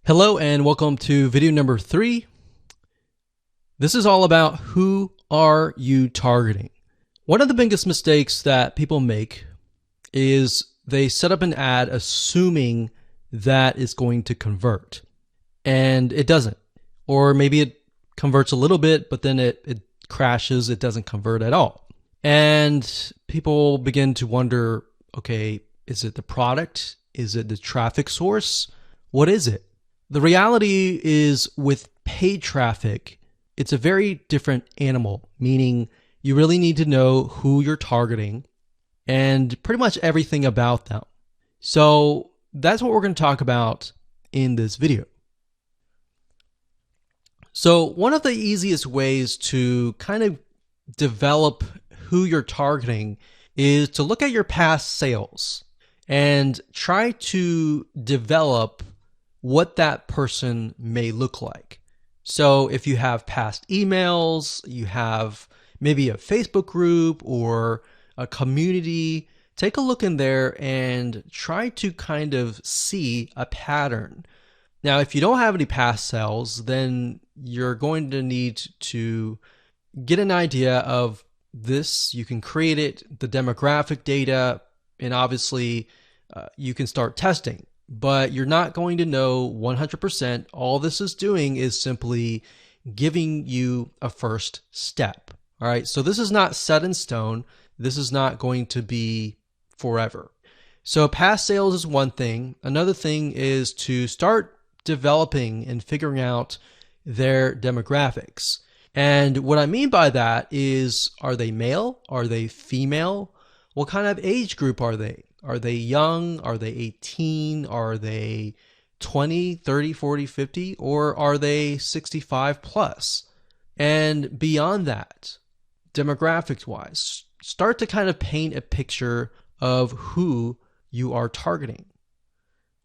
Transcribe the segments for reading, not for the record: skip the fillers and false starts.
Hello and welcome to video number 3. This is all about who are you targeting. One of the biggest mistakes that people make is they set up an ad assuming that it's going to convert, and it doesn't. Or maybe it converts a little bit, but then it crashes, it doesn't convert at all. And people begin to wonder, okay, is it the product? Is it the traffic source? What is it? The reality is with paid traffic, it's a very different animal, meaning you really need to know who you're targeting and pretty much everything about them. So that's what we're going to talk about in this video. So one of the easiest ways to kind of develop who you're targeting is to look at your past sales and try to develop what that person may look like. So if you have past emails, you have maybe a Facebook group or a community, take a look in there and try to kind of see a pattern. Now, if you don't have any past sales, then you're going to need to get an idea of this. You can create it, the demographic data, and obviously you can start testing. But you're not going to know 100%. All this is doing is simply giving you a first step. All right. So this is not set in stone. This is not going to be forever. So past sales is one thing. Another thing is to start developing and figuring out their demographics. And what I mean by that is, are they male? Are they female? What kind of age group are they? Are they young? Are they 18? Are they 20, 30, 40, 50? Or are they 65 plus? And beyond that, demographics wise, start to kind of paint a picture of who you are targeting.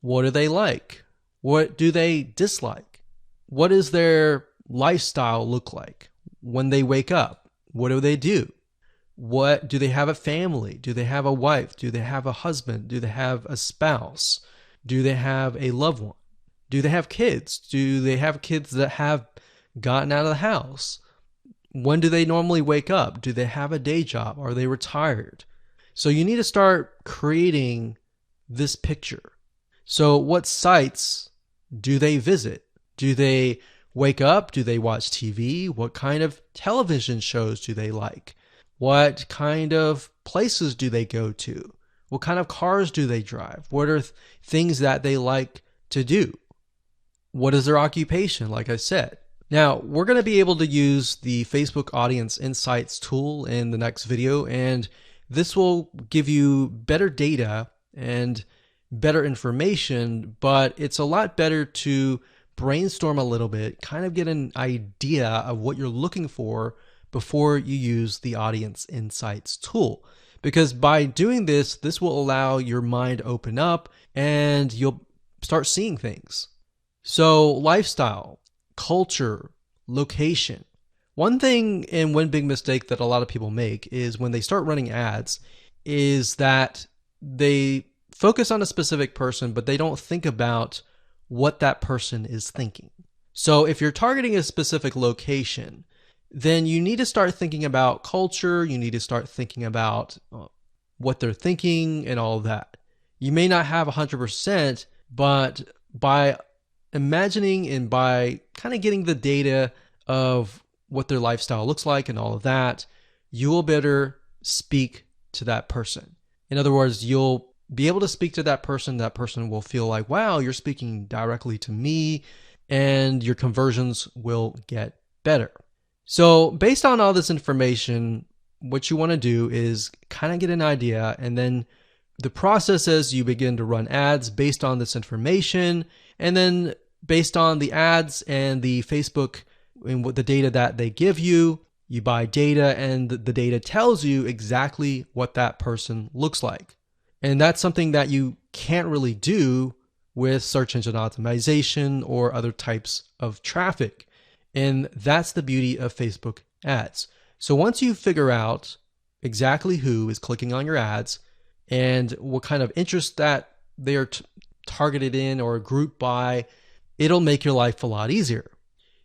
What do they like? What do they dislike? What does their lifestyle look like when they wake up? What do they do? What do they have a family? Do they have a wife? Do they have a husband? Do they have a spouse? Do they have a loved one? Do they have kids? Do they have kids that have gotten out of the house? When do they normally wake up? Do they have a day job? Are they retired? So you need to start creating this picture. So what sites do they visit? Do they wake up? Do they watch TV? What kind of television shows do they like? What kind of places do they go to? What kind of cars do they drive? What are things that they like to do? What is their occupation, like I said? Now, we're going to be able to use the Facebook Audience Insights tool in the next video, and this will give you better data and better information, but it's a lot better to brainstorm a little bit, kind of get an idea of what you're looking for before you use the Audience Insights tool. Because by doing this, this will allow your mind to open up and you'll start seeing things. So lifestyle, culture, location. One thing and one big mistake that a lot of people make is when they start running ads is that they focus on a specific person, but they don't think about what that person is thinking. So if you're targeting a specific location, then you need to start thinking about culture. You need to start thinking about what they're thinking and all of that. You may not have 100%, but by imagining and by kind of getting the data of what their lifestyle looks like and all of that, you will better speak to that person. In other words, you'll be able to speak to that person. That person will feel like, wow, you're speaking directly to me, and your conversions will get better. So based on all this information, what you want to do is kind of get an idea, and then the process is you begin to run ads based on this information, and then based on the ads and the Facebook and what the data that they give you, you buy data, and the data tells you exactly what that person looks like. And that's something that you can't really do with search engine optimization or other types of traffic. And that's the beauty of Facebook ads. So once you figure out exactly who is clicking on your ads and what kind of interest that they are targeted in or grouped by, it'll make your life a lot easier.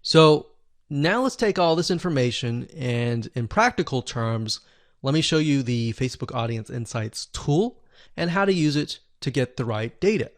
So now let's take all this information and in practical terms, let me show you the Facebook Audience Insights tool and how to use it to get the right data.